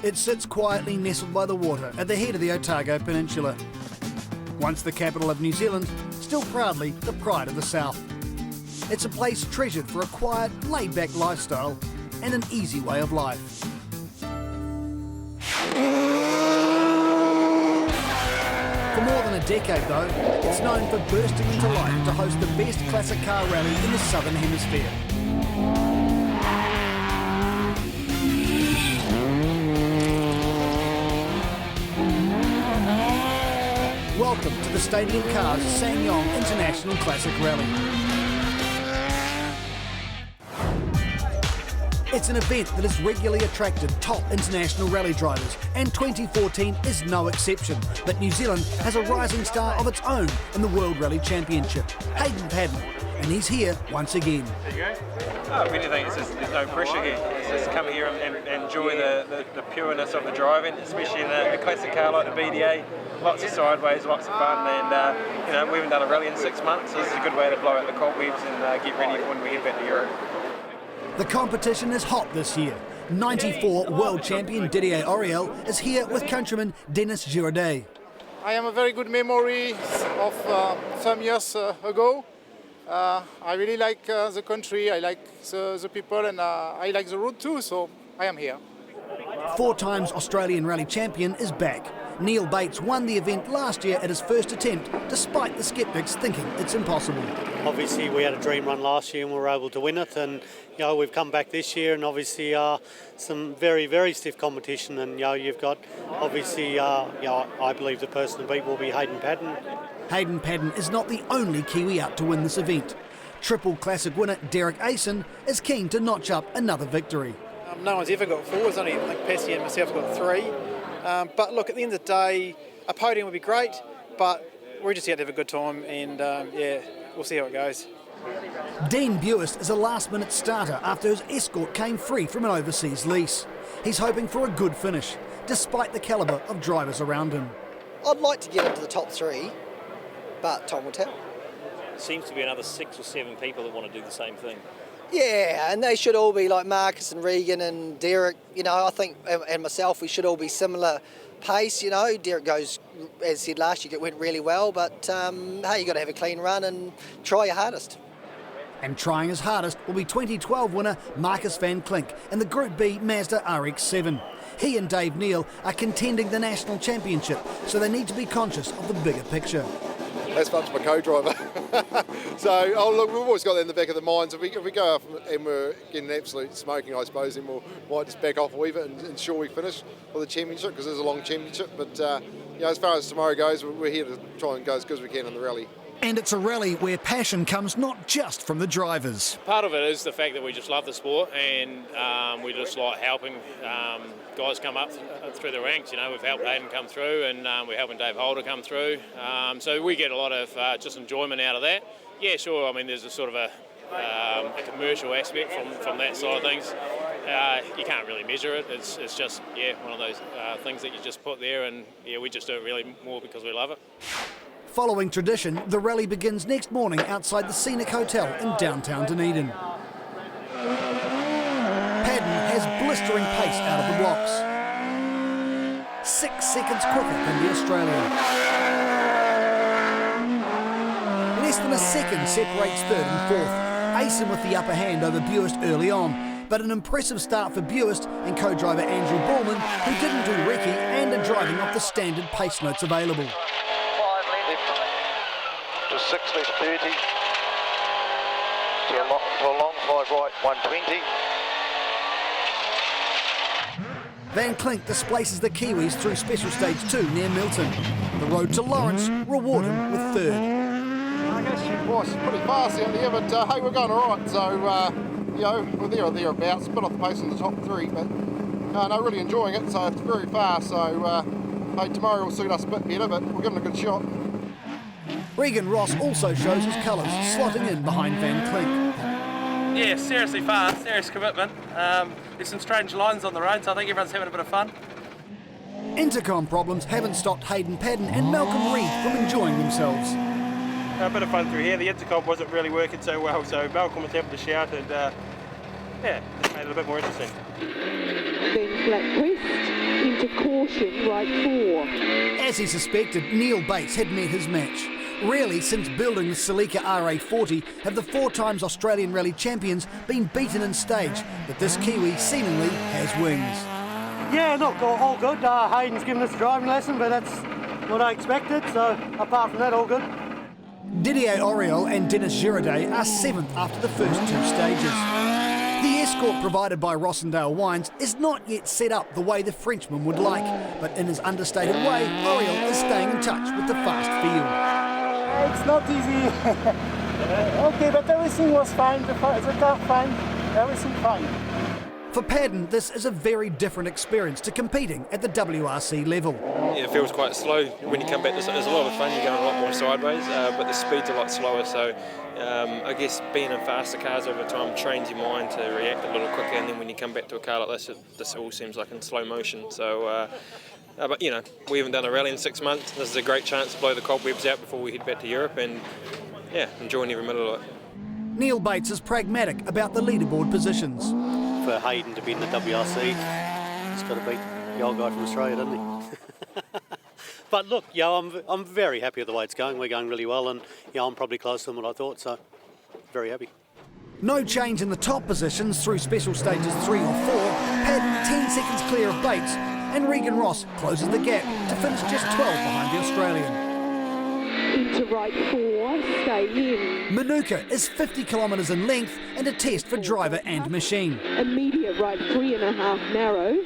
It sits quietly nestled by the water at the head of the Otago Peninsula. Once the capital of New Zealand, still proudly the pride of the South. It's a place treasured for a quiet, laid-back lifestyle and an easy way of life. For more than a decade though, it's known for bursting into life to host the best classic car rally in the Southern Hemisphere. Welcome to the Stadium Cars Sanyong International Classic Rally. It's an event that has regularly attracted top international rally drivers, and 2014 is no exception. But New Zealand has a rising star of its own in the World Rally Championship, Hayden Paddon, and he's here once again. There you go. Oh, if anything, there's no pressure here. It's just come here and enjoy the pureness of the driving, especially in a classic car like the BDA. Lots of sideways, lots of fun, and you know, we haven't done a rally in 6 months, so this is a good way to blow out the cobwebs and get ready for when we head back to Europe. The competition is hot this year. 94 world champion Didier Auriol is here with countryman Dennis Girardet. I have a very good memory of some years ago. I really like the country, I like the people, and I like the road too, so I am here. 4 times Australian rally champion is back. Neal Bates won the event last year at his first attempt, despite the sceptics thinking it's impossible. Obviously we had a dream run last year and we were able to win it, and you know, we've come back this year, and obviously some very, very stiff competition, and you know, you've got obviously you know, I believe the person to beat will be Hayden Paddon. Hayden Paddon is not the only Kiwi out to win this event. Triple Classic winner Derek Asen is keen to notch up another victory. No one's ever got 4, it's only like Pasi and myself have got 3. But look, at the end of the day, a podium would be great, but we're just here to have a good time, and yeah, we'll see how it goes. Dean Buist is a last-minute starter after his escort came free from an overseas lease. He's hoping for a good finish, despite the calibre of drivers around him. I'd like to get into the top 3, but time will tell. Seems to be another 6 or 7 people that want to do the same thing. Yeah, and they should all be like Marcus and Regan and Derek. You know, I think, and myself, we should all be similar pace. You know, Derek goes, as said last year, it went really well, but hey, you got to have a clean run and try your hardest. And trying his hardest will be 2012 winner Marcus van Klink in the Group B Mazda RX-7. He and Dave Neal are contending the national championship, so they need to be conscious of the bigger picture. That's much my co-driver. So, oh look, we've always got that in the back of the minds. If we go up and we're getting absolute smoking, I suppose, then we might just back off a wee bit and ensure we finish for the championship, because there's a long championship. But you know, as far as tomorrow goes, we're here to try and go as good as we can in the rally. And it's a rally where passion comes not just from the drivers. Part of it is the fact that we just love the sport, and we just like helping guys come up through the ranks. You know, we've helped Hayden come through, and we're helping Dave Holder come through. So we get a lot of just enjoyment out of that. Yeah, sure. I mean, there's a sort of a commercial aspect from that side of things. You can't really measure it. It's just, yeah, one of those things that you just put there, and yeah, we just do it really more because we love it. Following tradition, the rally begins next morning outside the Scenic Hotel in downtown Dunedin. Paddon has blistering pace out of the blocks. 6 seconds quicker than the Australian. Less than a second separates third and fourth. Asen with the upper hand over Buist early on, but an impressive start for Buist and co-driver Andrew Ballman, who didn't do recce and are driving off the standard pace notes available. To 6 left 30, to a long 5 right 120. Van Klink displaces the Kiwis through special stage 2 near Milton. The road to Lawrence reward him with third. I guess it was pretty fast out there, but hey, we're going all right. So, you know, we're there or thereabouts, bit off the pace in the top 3, but no, really enjoying it. So it's very fast. So, hey, tomorrow will suit us a bit better, but we're giving it a good shot. Regan Ross also shows his colours, slotting in behind Van Klink. Yeah, seriously fast, serious commitment. There's some strange lines on the road, so I think everyone's having a bit of fun. Intercom problems haven't stopped Hayden Paddon and Malcolm Reid from enjoying themselves. A bit of fun through here. The intercom wasn't really working so well, so Malcolm was having to shout, and yeah, just made it a bit more interesting. Then flat west, Into caution, right 4. As he suspected, Neal Bates had met his match. Rarely since building the Celica RA40 have the 4 times Australian Rally champions been beaten in stage, but this Kiwi seemingly has wings. Yeah, look, all good. Hayden's given us a driving lesson, but that's what I expected, so apart from that, all good. Didier Auriol and Dennis Giraudet are 7th after the first 2 stages. The escort provided by Rossendale Wines is not yet set up the way the Frenchman would like, but in his understated way, Auriol is staying in touch with the fast field. It's not easy. Okay, but everything was fine. The car fine. Everything fine. For Padden, this is a very different experience to competing at the WRC level. Yeah, it feels quite slow when you come back. There's a lot of fun. You're going a lot more sideways, but the speed's a lot slower. So I guess being in faster cars over time trains your mind to react a little quicker. And then when you come back to a car like this all seems like in slow motion. So. But you know, we haven't done a rally in 6 months. This is a great chance to blow the cobwebs out before we head back to Europe, and yeah, enjoying every minute of it. Neal Bates is pragmatic about the leaderboard positions. For Hayden to be in the WRC, he's got to beat the old guy from Australia, doesn't he? But look, I'm very happy with the way it's going. We're going really well, and I'm probably closer than what I thought, so very happy. No change in the top positions through special stages 3 or 4. Padden 10 seconds clear of Bates, and Regan Ross closes the gap to finish just 12 behind the Australian. Into right 4, stay in. Manuka is 50 kilometres in length and a test for driver and machine. Immediate right 3.5 narrow.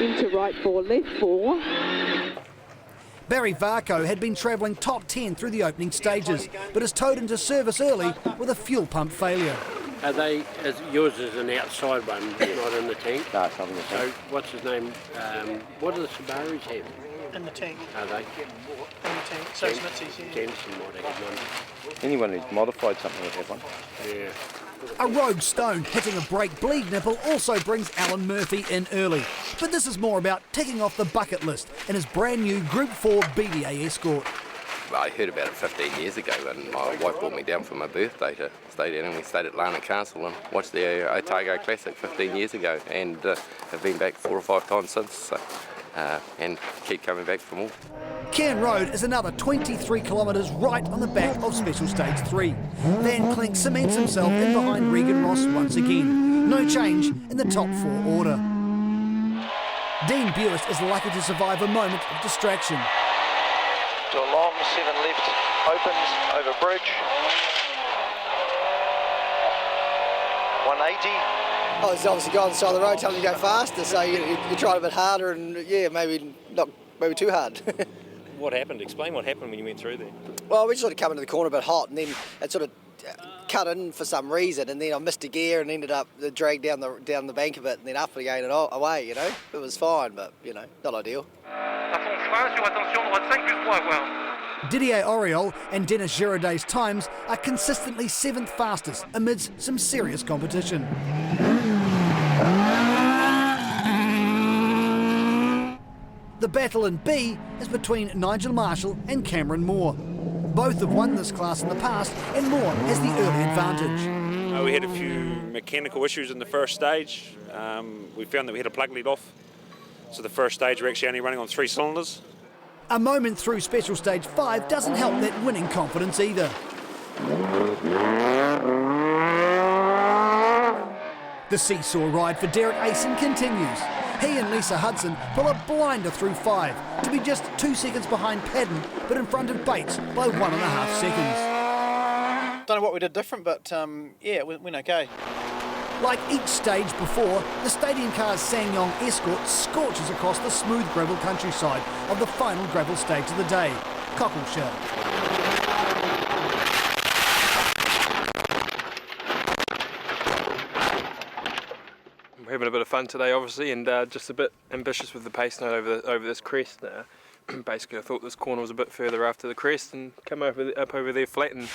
Into right 4, left 4. Barry Varco had been travelling top 10 through the opening stages, but is towed into service early with a fuel pump failure. Are they, yours is an outside one, not in the tank? No, it's not in the tank. So what's his name? What do the Subarus have? In the tank. Are they? In the tank. So it's Mitzi's, yeah. Jensen might have one. Anyone who's modified something would have one. Yeah. A rogue stone hitting a brake bleed nipple also brings Alan Murphy in early. But this is more about ticking off the bucket list in his brand new Group 4 BDA Escort. I heard about it 15 years ago when my wife brought me down for my birthday to stay down, and we stayed at Lana Castle and watched the Otago Classic 15 years ago, and have been back 4 or 5 times since, so, and keep coming back for more. Cairn Road is another 23 kilometres right on the back of Special Stage 3. Van Klink cements himself in behind Regan Ross once again. No change in the top 4 order. Dean Buist is lucky to survive a moment of distraction. To a long 7 left, opens over bridge. 180. Oh, it's obviously gone on the side of the road, telling you to go faster, so you try a bit harder and, yeah, maybe too hard. What happened? Explain what happened when you went through there. Well, we just sort of come into the corner a bit hot, and then it sort of cut in for some reason, and then I missed a gear and ended up dragged down the bank a bit, and then up again and away, you know. It was fine, but, you know, not ideal. Didier Auriol and Dennis Giraudet's times are consistently 7th fastest amidst some serious competition. The battle in B is between Nigel Marshall and Cameron Moore. Both have won this class in the past, and Moore has the early advantage. We had a few mechanical issues in the first stage. We found that we had a plug lead off. So the first stage we're actually only running on 3 cylinders. A moment through Special Stage 5 doesn't help that winning confidence either. The seesaw ride for Derek Asen continues. He and Lisa Hudson pull a blinder through 5 to be just 2 seconds behind Padden, but in front of Bates by 1.5 seconds. Don't know what we did different, but yeah, it went okay. Like each stage before, the Stadium Car's Sanyong Escort scorches across the smooth gravel countryside of the final gravel stage of the day, Cockleshell. We're having a bit of fun today, obviously, and just a bit ambitious with the pace note over this crest. Basically, I thought this corner was a bit further after the crest and come up over there flat, and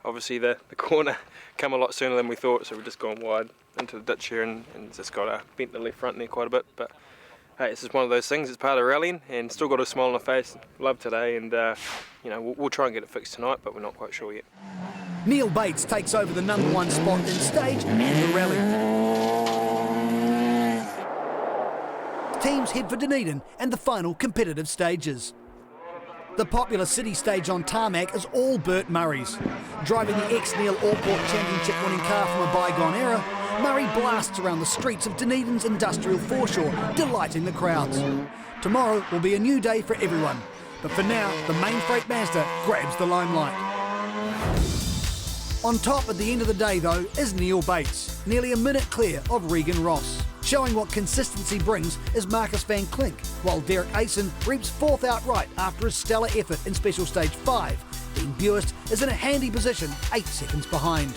obviously the corner come a lot sooner than we thought, so we've just gone wide into the ditch here and just got bent the left front there quite a bit. But hey, it's just one of those things. It's part of rallying, and still got a smile on the face. Love today, and you know, we'll try and get it fixed tonight, but we're not quite sure yet. Neal Bates takes over the #1 spot in stage and the rally. teams head for Dunedin and the final competitive stages. The popular city stage on tarmac is all Burt Murray's. Driving the ex-Neal Allport Championship winning car from a bygone era, Murray blasts around the streets of Dunedin's industrial foreshore, delighting the crowds. Tomorrow will be a new day for everyone, but for now, the main freight Mazda grabs the limelight. On top at the end of the day, though, is Neal Bates, nearly a minute clear of Regan Ross. Showing what consistency brings is Marcus van Klink, while Derek Asen reaps fourth outright after his stellar effort in Special Stage 5. Dean Buist is in a handy position, 8 seconds behind.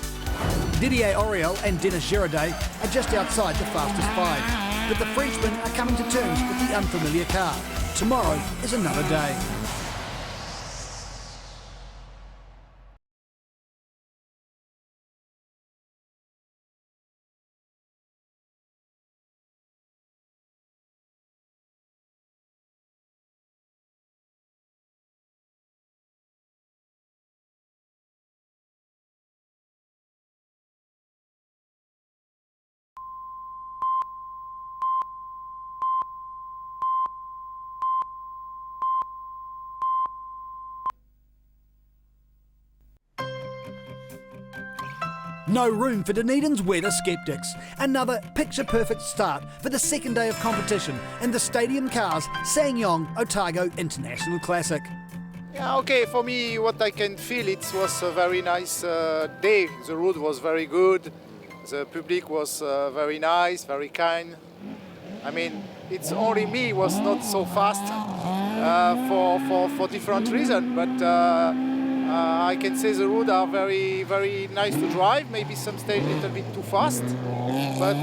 Didier Auriol and Dennis Girardet are just outside the fastest 5, but the Frenchmen are coming to terms with the unfamiliar car. Tomorrow is another day. No room for Dunedin's weather sceptics. Another picture-perfect start for the second day of competition in the Stadium Cars Ssangyong Otago International Classic. Yeah, okay, for me what I can feel, it was a very nice day. The road was very good, the public was very nice, very kind. I mean, it's only me was not so fast for different reasons, but I can say the roads are very, very nice to drive, maybe some stage a little bit too fast, but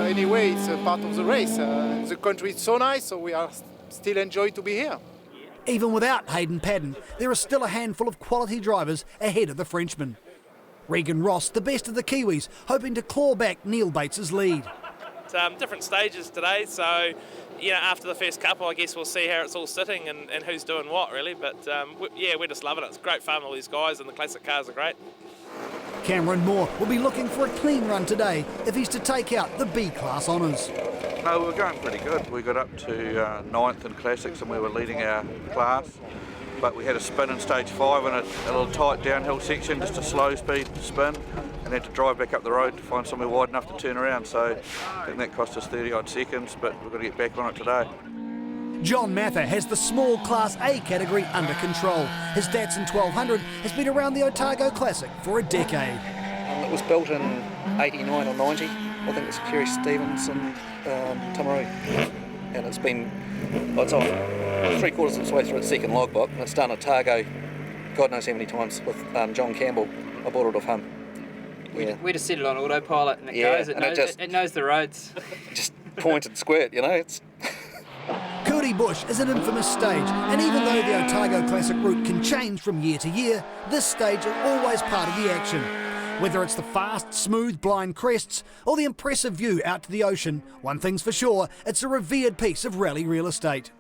anyway, it's a part of the race. The country is so nice, so we are still enjoy to be here. Even without Hayden Padden, there are still a handful of quality drivers ahead of the Frenchman. Regan Ross, the best of the Kiwis, hoping to claw back Neal Bates' lead. Different stages today, so after the first couple I guess we'll see how it's all sitting and who's doing what really, but we're just loving it. It's great fun with these guys and the classic cars are great. Cameron Moore will be looking for a clean run today if he's to take out the B-class honours. No, we're going pretty good. We got up to 9th in classics and we were leading our class, but we had a spin in stage 5 and a little tight downhill section, just a slow speed spin, and had to drive back up the road to find somewhere wide enough to turn around. So I think that cost us 30 odd seconds, but we've got to get back on it today. John Mather has the small Class A category under control. His Datsun 1200 has been around the Otago Classic for a decade. It was built in 89 or 90. I think it's Kerry Stevens and Timaru. And it's been, it's on 3/4 of its way through its second logbook, and it's done Otago God knows how many times with John Campbell. I bought it off him. Yeah. We just set it on autopilot and it goes. It knows the roads. Just point and squirt, It's Curdy Bush is an infamous stage, and even though the Otago Classic route can change from year to year, this stage is always part of the action. Whether it's the fast, smooth, blind crests or the impressive view out to the ocean, one thing's for sure, it's a revered piece of rally real estate.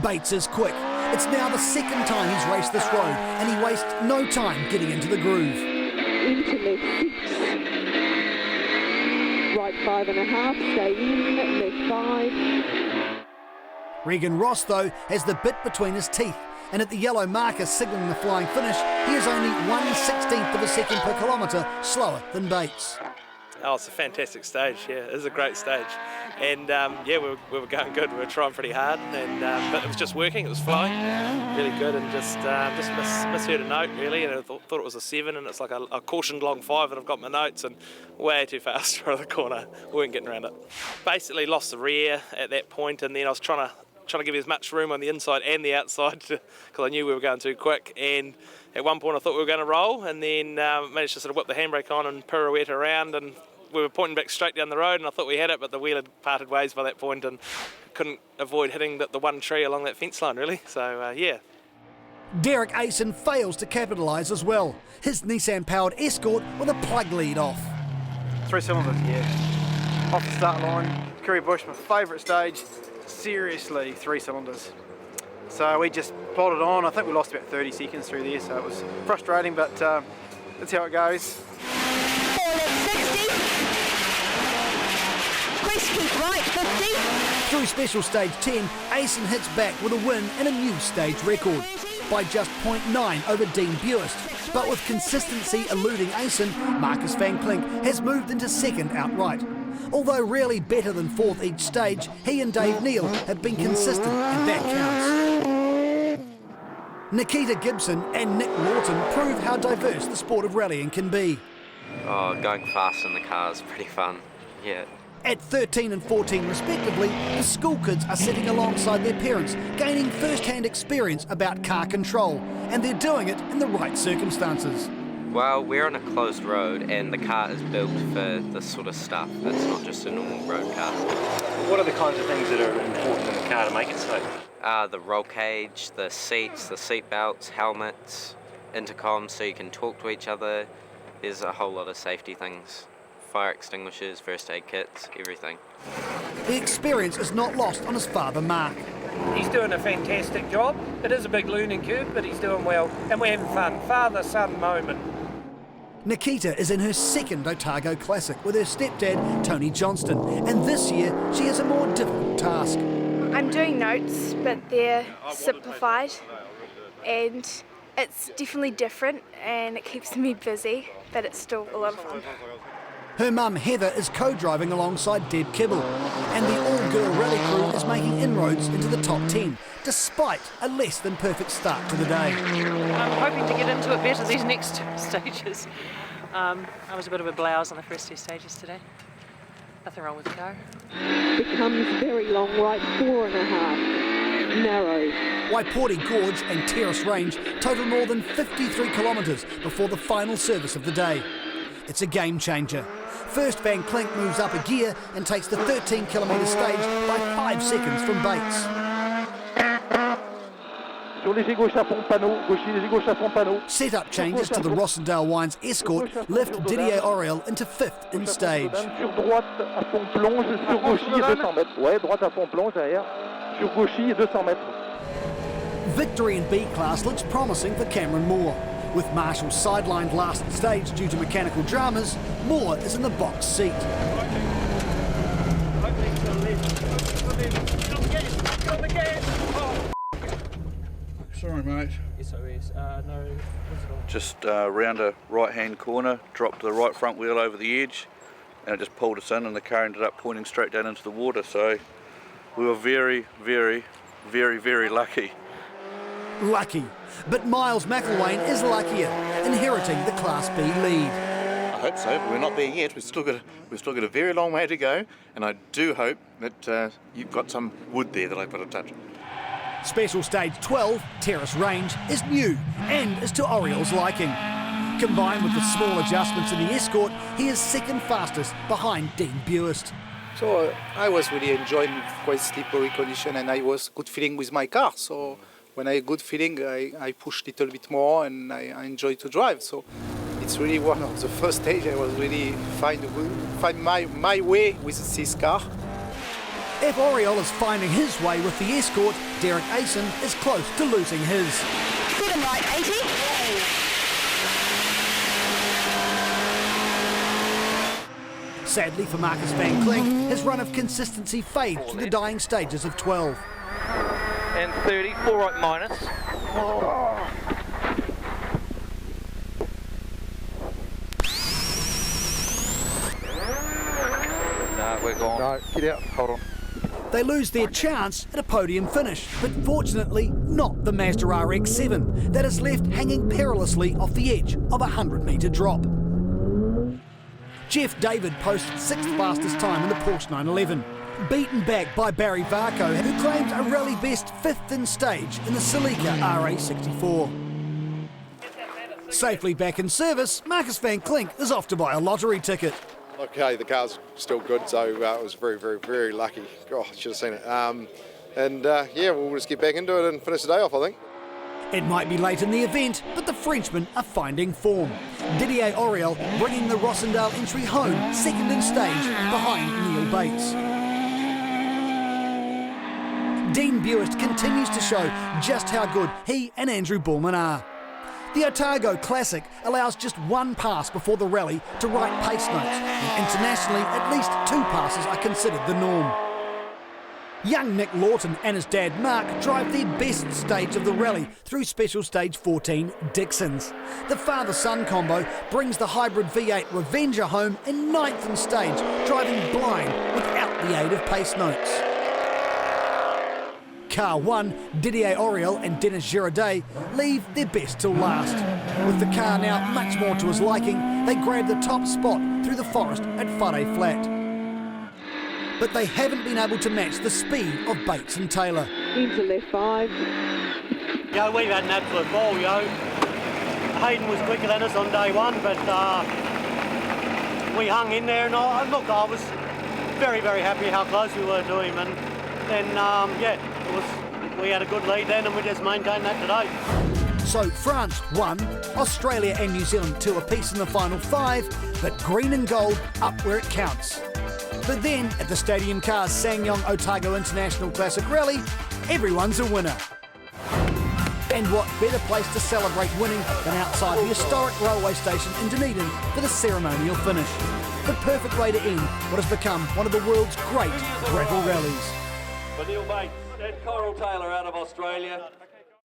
Bates is quick. It's now the second time he's raced this road, and he wastes no time getting into the groove. Into left 6. Right 5.5, stay in, left 5. Regan Ross, though, has the bit between his teeth, and at the yellow marker signalling the flying finish, he is only 1/16 of a second per kilometre slower than Bates. Oh, it's a fantastic stage, it is a great stage. And we were going good, we were trying pretty hard, and but it was just working, it was flowing really good, and just misheard a note really, and I thought it was a 7, and it's like a cautioned long 5, and I've got my notes, and way too fast for the corner, we weren't getting around it. Basically lost the rear at that point, and then I was trying to give you as much room on the inside and the outside because I knew we were going too quick, and at one point I thought we were going to roll, and then managed to sort of whip the handbrake on and pirouette around, and we were pointing back straight down the road, and I thought we had it, but the wheel had parted ways by that point and couldn't avoid hitting the one tree along that fence line really, so Derek Asen fails to capitalise as well. His Nissan-powered Escort with a plug lead off. 3 cylinders, off the start line. Curry Bush, my favourite stage. Seriously, 3 cylinders. So we just plodded on. I think we lost about 30 seconds through there, so it was frustrating, but that's how it goes. Keep right Through special stage 10, Aisen hits back with a win and a new stage record by just 0.9 over Dean Buist. But with consistency eluding Aisen, Marcus van Klink has moved into second outright. Although rarely better than fourth each stage, he and Dave Neal have been consistent, and that counts. Nikita Gibson and Nick Lawton prove how diverse the sport of rallying can be. Oh, going fast in the car is pretty fun, yeah. At 13 and 14 respectively, the school kids are sitting alongside their parents, gaining first-hand experience about car control, and they're doing it in the right circumstances. Well, we're on a closed road and the car is built for this sort of stuff. It's not just a normal road car. What are the kinds of things that are important in the car to make it safe? The roll cage, the seats, the seat belts, helmets, intercoms so you can talk to each other. There's a whole lot of safety things. Fire extinguishers, first aid kits, everything. The experience is not lost on his father, Mark. He's doing a fantastic job. It is a big learning curve, but he's doing well, and we're having fun. Father-son moment. Nikita is in her second Otago Classic with her stepdad, Tony Johnston, and this year she has a more difficult task. I'm doing notes, but they're simplified, and it's definitely different, and it keeps me busy, but it's still a lot of fun. Her mum Heather is co-driving alongside Deb Kibble, and the all-girl rally crew is making inroads into the top 10, despite a less than perfect start to the day. I'm hoping to get into it better these next stages. I was a bit of a blouse on the first two stages today. Nothing wrong with the car. Becomes very long right, 4.5. Narrow. Waiporti Gorge and Terrace Range total more than 53 kilometres before the final service of the day. It's a game changer. First, Van Klink moves up a gear and takes the 13-kilometre stage by 5 seconds from Bates. Set-up changes to the Rossendale Wines Escort lift Didier Auriol into 5th in stage. Victory in B-Class looks promising for Cameron Moore. With Marshall sidelined last stage due to mechanical dramas, Moore is in the box seat. Sorry, mate. SOS, no visible. Just round a right-hand corner, dropped the right front wheel over the edge, and it just pulled us in, and the car ended up pointing straight down into the water. So we were very, very, very, very lucky. Lucky. But Miles McElwain is luckier, inheriting the Class B lead. I hope so, but we're not there yet. We've still got a very long way to go, and I do hope that you've got some wood there that I've got to touch. Special Stage 12, Terrace Range, is new and is to Auriol's liking. Combined with the small adjustments in the Escort, he is second fastest behind Dean Buist. So I was really enjoying quite slippery condition, and I was good feeling with my car. So when I had good feeling, I pushed a little bit more, and I enjoy to drive. So it's really one of the first stage I was really find my way with this car. If Auriol is finding his way with the Escort, Derek Aisen is close to losing his. 7 right, 80. Sadly for Marcus van Klink, his run of consistency fades to the dying stages of 12. And 30, 4 right minus. No, we're gone. No, get out, hold on. They lose their chance at a podium finish, but fortunately not the Mazda RX-7 that is left hanging perilously off the edge of a 100-metre drop. Geoff David posted 6th fastest time in the Porsche 911, beaten back by Barry Varco, who claims a rally best 5th in stage in the Celica RA64. Safely back in service, Marcus van Klink is off to buy a lottery ticket. Okay, the car's still good, so I was very, very, very lucky. God, I should have seen it. Yeah, we'll just get back into it and finish the day off, I think. It might be late in the event, but the Frenchmen are finding form. Didier Auriol bringing the Rossendale entry home, 2nd in stage, behind Neal Bates. Dean Buist continues to show just how good he and Andrew Bullman are. The Otago Classic allows just one pass before the rally to write pace notes, and internationally at least 2 passes are considered the norm. Young Nick Lawton and his dad Mark drive their best stage of the rally through Special Stage 14 Dixons. The father-son combo brings the hybrid V8 Revenger home in 9th and stage, driving blind without the aid of pace notes. Car 1, Didier Auriol and Dennis Girardet leave their best till last. With the car now much more to his liking, they grab the top spot through the forest at Whare Flat. But they haven't been able to match the speed of Bates and Taylor. Into left 5. Yeah, we've had an absolute ball, Hayden was quicker than us on day 1, but we hung in there, and I was very, very happy how close we were to him, and then, we had a good lead then, and we just maintained that today. So France won, Australia and New Zealand 2 apiece in the final 5, but green and gold up where it counts. But then, at the Stadium Cars Ssangyong Otago International Classic Rally, everyone's a winner. And what better place to celebrate winning than outside the historic railway station in Dunedin for the ceremonial finish. The perfect way to end what has become one of the world's great gravel rallies. For Neal Bates and Coral Taylor out of Australia.